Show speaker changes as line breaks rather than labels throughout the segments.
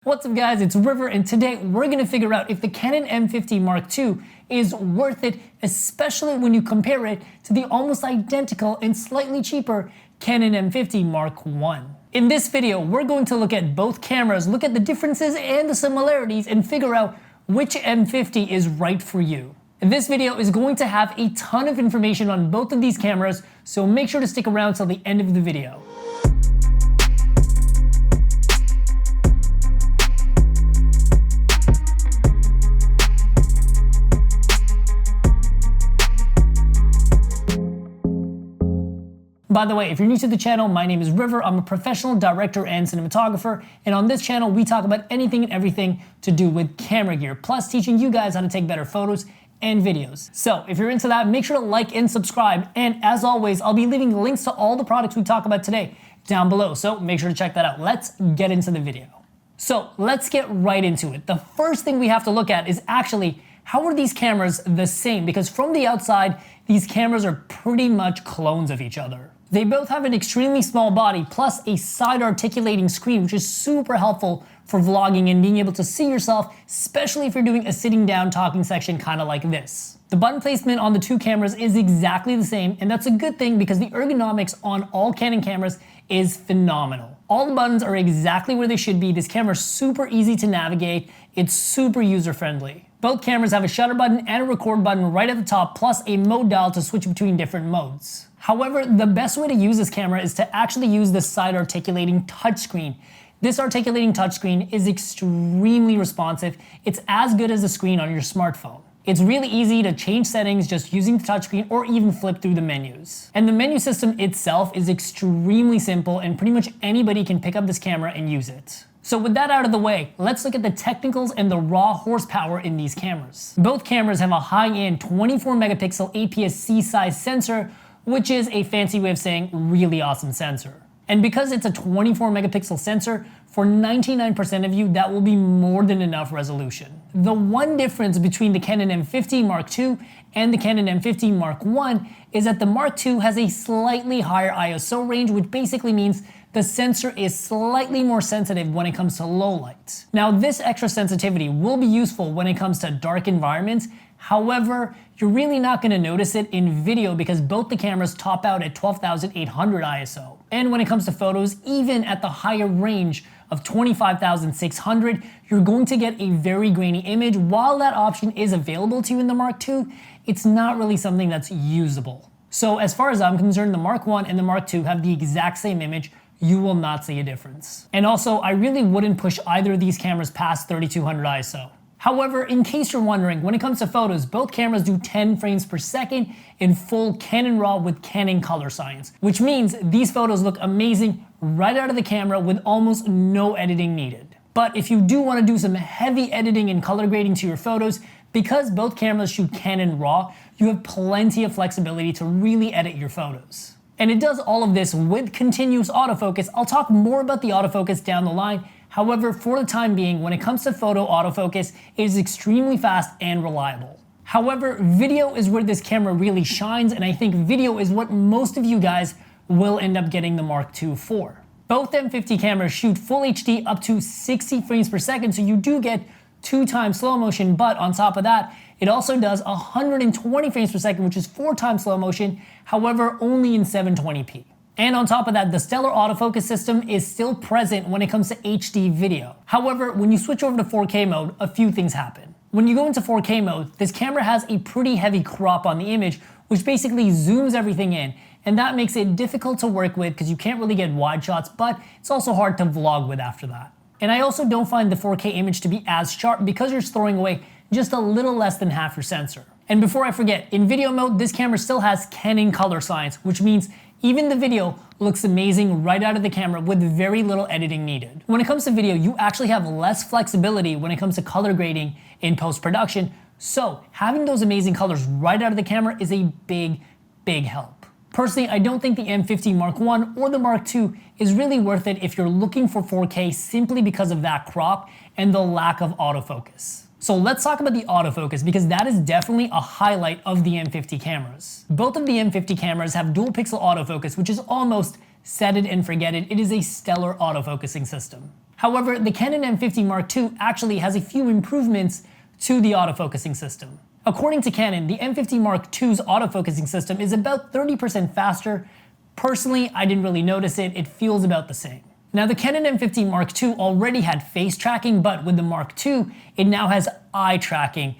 What's up guys, it's River, and today we're going to figure out if the Canon M50 Mark II is worth it, especially when you compare it to the almost identical and slightly cheaper Canon M50 Mark I. In this video, we're going to look at both cameras, look at the differences and the similarities, and figure out which M50 is right for you. This video is going to have a ton of information on both of these cameras, so make sure to stick around till the end of the video. By the way, if you're new to the channel, my name is River. I'm a professional director and cinematographer, and on this channel we talk about anything and everything to do with camera gear, plus teaching you guys how to take better photos and videos. So if you're into that, make sure to like and subscribe, and as always, I'll be leaving links to all the products we talk about today down below, so make sure to check that out. Let's get into the video. So let's get right into it. The first thing we have to look at is actually, how are these cameras the same? Because from the outside, these cameras are pretty much clones of each other. They both have an extremely small body plus a side articulating screen, which is super helpful for vlogging and being able to see yourself, especially if you're doing a sitting down talking section kind of like this. The button placement on the two cameras is exactly the same, and that's a good thing because the ergonomics on all Canon cameras is phenomenal. All the buttons are exactly where they should be. This camera is super easy to navigate. It's super user friendly. Both cameras have a shutter button and a record button right at the top, plus a mode dial to switch between different modes. However, the best way to use this camera is to actually use the side articulating touchscreen. This articulating touchscreen is extremely responsive. It's as good as the screen on your smartphone. It's really easy to change settings just using the touchscreen or even flip through the menus. And the menu system itself is extremely simple, and pretty much anybody can pick up this camera and use it. So with that out of the way, let's look at the technicals and the raw horsepower in these cameras. Both cameras have a high-end 24 megapixel APS-C size sensor, which is a fancy way of saying really awesome sensor. And because it's a 24 megapixel sensor, for 99% of you, that will be more than enough resolution. The one difference between the Canon M50 Mark II and the Canon M50 Mark I is that the Mark II has a slightly higher ISO range, which basically means the sensor is slightly more sensitive when it comes to low light. Now, this extra sensitivity will be useful when it comes to dark environments. However, you're really not going to notice it in video because both the cameras top out at 12,800 ISO. And when it comes to photos, even at the higher range of 25,600, you're going to get a very grainy image. While that option is available to you in the Mark II, it's not really something that's usable. So as far as I'm concerned, the Mark I and the Mark II have the exact same image. You will not see a difference. And also, I really wouldn't push either of these cameras past 3200 ISO. However, in case you're wondering, when it comes to photos, both cameras do 10 frames per second in full Canon RAW with Canon color science, which means these photos look amazing right out of the camera with almost no editing needed. But if you do want to do some heavy editing and color grading to your photos, because both cameras shoot Canon RAW, you have plenty of flexibility to really edit your photos. And it does all of this with continuous autofocus. I'll talk more about the autofocus down the line. However, for the time being, when it comes to photo autofocus, it is extremely fast and reliable. However, video is where this camera really shines, and I think video is what most of you guys will end up getting the Mark II for. Both M50 cameras shoot full HD up to 60 frames per second, so you do get 2 times slow motion, but on top of that, it also does 120 frames per second, which is 4 times slow motion, however, only in 720p. And on top of that, the stellar autofocus system is still present when it comes to HD video. However, when you switch over to 4K mode, a few things happen. When you go into 4K mode, this camera has a pretty heavy crop on the image, which basically zooms everything in, and that makes it difficult to work with because you can't really get wide shots, but it's also hard to vlog with after that. And I also don't find the 4K image to be as sharp because you're throwing away just a little less than half your sensor. And before I forget, in video mode, this camera still has Canon color science, which means even the video looks amazing right out of the camera with very little editing needed. When it comes to video, you actually have less flexibility when it comes to color grading in post-production, so having those amazing colors right out of the camera is a big, big help. Personally, I don't think the M50 Mark I or the Mark II is really worth it if you're looking for 4K simply because of that crop and the lack of autofocus. So let's talk about the autofocus, because that is definitely a highlight of the M50 cameras. Both of the M50 cameras have dual pixel autofocus, which is almost set it and forget it. It is a stellar autofocusing system. However, the Canon M50 Mark II actually has a few improvements to the autofocusing system. According to Canon, the M50 Mark II's autofocusing system is about 30% faster. Personally, I didn't really notice it. It feels about the same. Now, the Canon M50 Mark II already had face tracking, but with the Mark II, it now has eye tracking.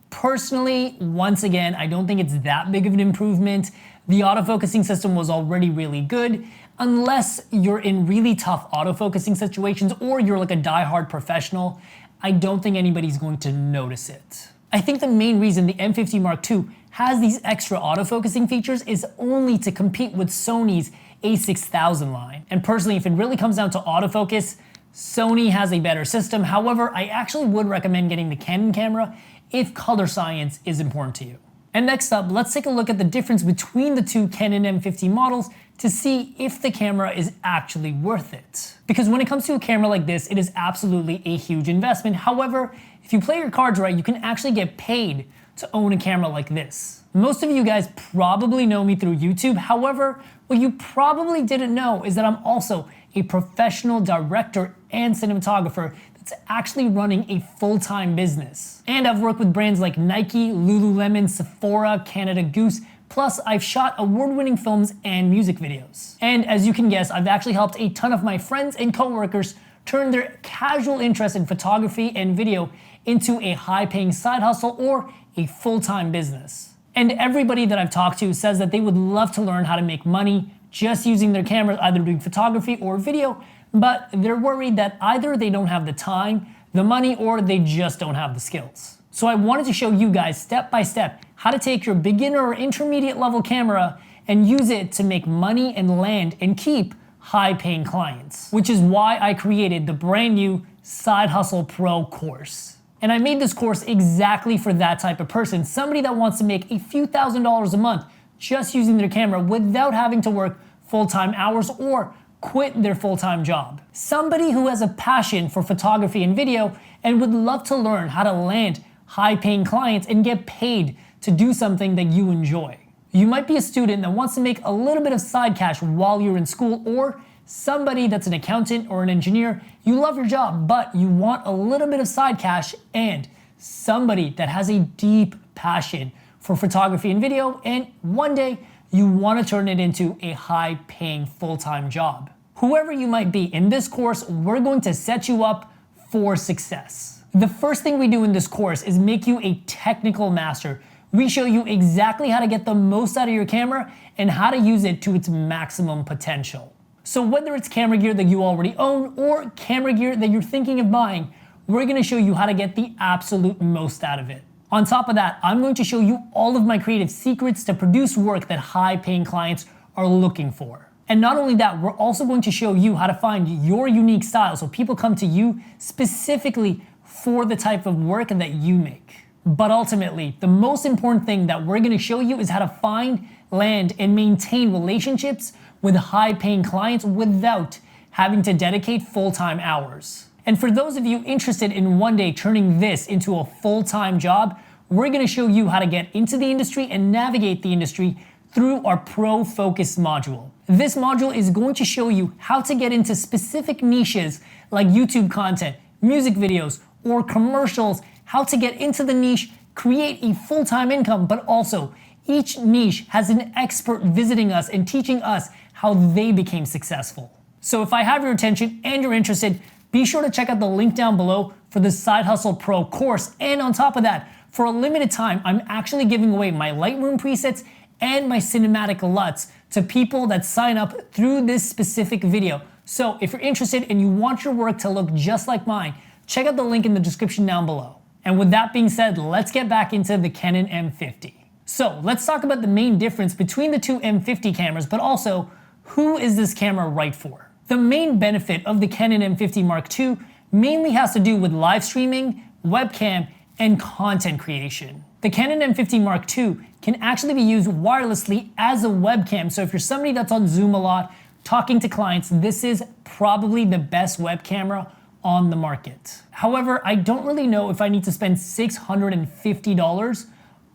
Personally, once again, I don't think it's that big of an improvement. The autofocusing system was already really good, unless you're in really tough autofocusing situations or you're like a die-hard professional. I don't think anybody's going to notice it. I think the main reason the M50 Mark II has these extra autofocusing features is only to compete with Sony's a6000 line. And personally, if it really comes down to autofocus, Sony has a better system. However, I actually would recommend getting the Canon camera if color science is important to you. And next up, let's take a look at the difference between the two Canon M50 models to see if the camera is actually worth it. Because when it comes to a camera like this, it is absolutely a huge investment. However, if you play your cards right, you can actually get paid to own a camera like this. Most of you guys probably know me through YouTube. However, what you probably didn't know is that I'm also a professional director and cinematographer that's actually running a full-time business. And I've worked with brands like Nike, Lululemon, Sephora, Canada Goose, plus I've shot award-winning films and music videos. And as you can guess, I've actually helped a ton of my friends and coworkers turn their casual interest in photography and video into a high-paying side hustle or a full-time business. And everybody that I've talked to says that they would love to learn how to make money just using their cameras, either doing photography or video, but they're worried that either they don't have the time, the money, or they just don't have the skills. So I wanted to show you guys step by step how to take your beginner or intermediate level camera and use it to make money and land and keep high-paying clients, which is why I created the brand new Side Hustle Pro course. And I made this course exactly for that type of person, somebody that wants to make a few $1,000s a month just using their camera without having to work full-time hours or quit their full-time job. Somebody who has a passion for photography and video and would love to learn how to land high-paying clients and get paid to do something that you enjoy. You might be a student that wants to make a little bit of side cash while you're in school, or somebody that's an accountant or an engineer. You love your job, but you want a little bit of side cash, and somebody that has a deep passion for photography and video, and one day you want to turn it into a high-paying full-time job. Whoever you might be, in this course, we're going to set you up for success. The first thing we do in this course is make you a technical master. We show you exactly how to get the most out of your camera and how to use it to its maximum potential. So whether it's camera gear that you already own or camera gear that you're thinking of buying, we're gonna show you how to get the absolute most out of it. On top of that, I'm going to show you all of my creative secrets to produce work that high-paying clients are looking for. And not only that, we're also going to show you how to find your unique style so people come to you specifically for the type of work that you make. But ultimately, the most important thing that we're gonna show you is how to find, land, and maintain relationships with high-paying clients without having to dedicate full-time hours. And for those of you interested in one day turning this into a full-time job, we're gonna show you how to get into the industry and navigate the industry through our Pro Focus module. This module is going to show you how to get into specific niches like YouTube content, music videos, or commercials, how to get into the niche, create a full-time income, but also each niche has an expert visiting us and teaching us how they became successful. So if I have your attention and you're interested, be sure to check out the link down below for the Side Hustle Pro course. And on top of that, for a limited time, I'm actually giving away my Lightroom presets and my cinematic LUTs to people that sign up through this specific video. So if you're interested and you want your work to look just like mine, check out the link in the description down below. And with that being said, let's get back into the Canon M50. So let's talk about the main difference between the two M50 cameras, but also who is this camera right for? The main benefit of the Canon M50 Mark II mainly has to do with live streaming, webcam, and content creation. The Canon M50 Mark II can actually be used wirelessly as a webcam, so if you're somebody that's on Zoom a lot, talking to clients, this is probably the best web camera on the market. However, I don't really know if I need to spend $650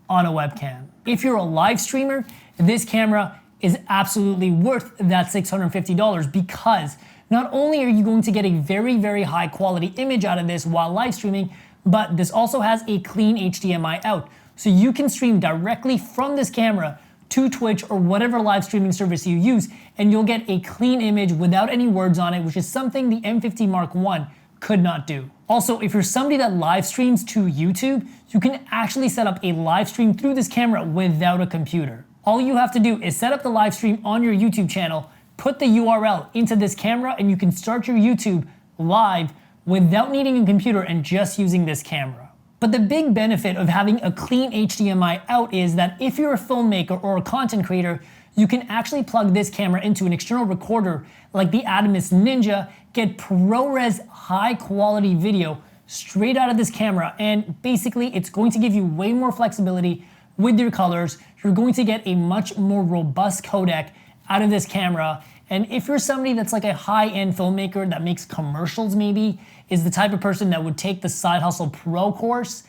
on a webcam. If you're a live streamer, this camera is absolutely worth that $650 because Not only are you going to get a very, very high quality image out of this while live streaming, but this also has a clean HDMI out. So you can stream directly from this camera to Twitch or whatever live streaming service you use, and you'll get a clean image without any words on it, which is something the M50 Mark I could not do. Also, if you're somebody that live streams to YouTube, you can actually set up a live stream through this camera without a computer. All you have to do is set up the live stream on your YouTube channel, put the URL into this camera, and you can start your YouTube live without needing a computer and just using this camera. But the big benefit of having a clean HDMI out is that if you're a filmmaker or a content creator, you can actually plug this camera into an external recorder like the Atomos Ninja, get ProRes high quality video straight out of this camera, and basically it's going to give you way more flexibility with your colors. You're going to get a much more robust codec out of this camera. And if you're somebody that's like a high-end filmmaker that makes commercials maybe, is the type of person that would take the Side Hustle Pro course,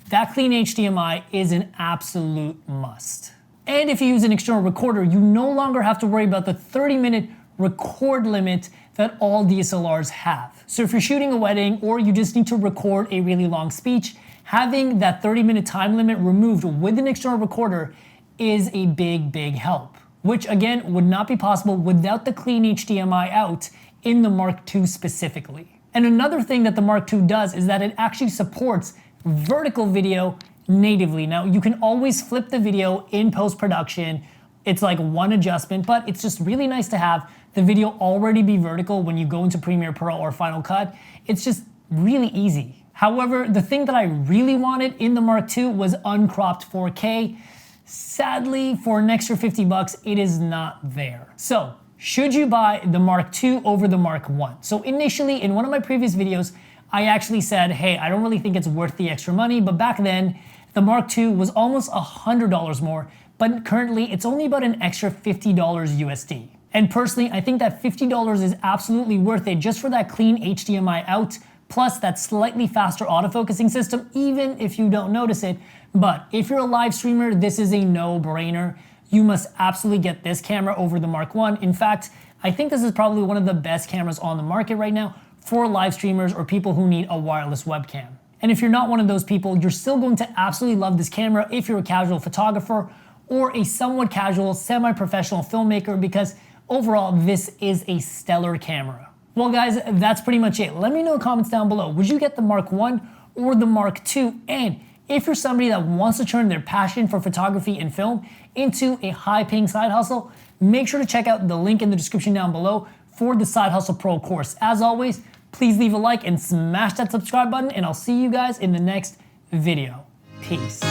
that clean HDMI is an absolute must. And if you use an external recorder, you no longer have to worry about the 30-minute record limit that all DSLRs have. So if you're shooting a wedding or you just need to record a really long speech, having that 30-minute time limit removed with an external recorder is a big, big help, which again would not be possible without the clean HDMI out in the Mark II specifically. And another thing that the Mark II does is that it actually supports vertical video natively. Now you can always flip the video in post-production. It's like one adjustment, but it's just really nice to have the video already be vertical when you go into Premiere Pro or Final Cut. It's just really easy. However, the thing that I really wanted in the Mark II was uncropped 4K. Sadly, for an extra 50 bucks, it is not there. So, should you buy the Mark II over the Mark I? So initially, in one of my previous videos, I actually said, hey, I don't really think it's worth the extra money, but back then, the Mark II was almost $100 more, but currently it's only about an extra $50 USD. And personally, I think that $50 is absolutely worth it just for that clean HDMI out, plus that slightly faster autofocusing system, even if you don't notice it. But if you're a live streamer, this is a no-brainer. You must absolutely get this camera over the Mark I. In fact, I think this is probably one of the best cameras on the market right now for live streamers or people who need a wireless webcam. And if you're not one of those people, you're still going to absolutely love this camera if you're a casual photographer or a somewhat casual, semi-professional filmmaker, because overall, this is a stellar camera. Well guys, that's pretty much it. Let me know in the comments down below. Would you get the Mark I or the Mark II? And if you're somebody that wants to turn their passion for photography and film into a high-paying side hustle, make sure to check out the link in the description down below for the Side Hustle Pro course. As always, please leave a like and smash that subscribe button, and I'll see you guys in the next video. Peace.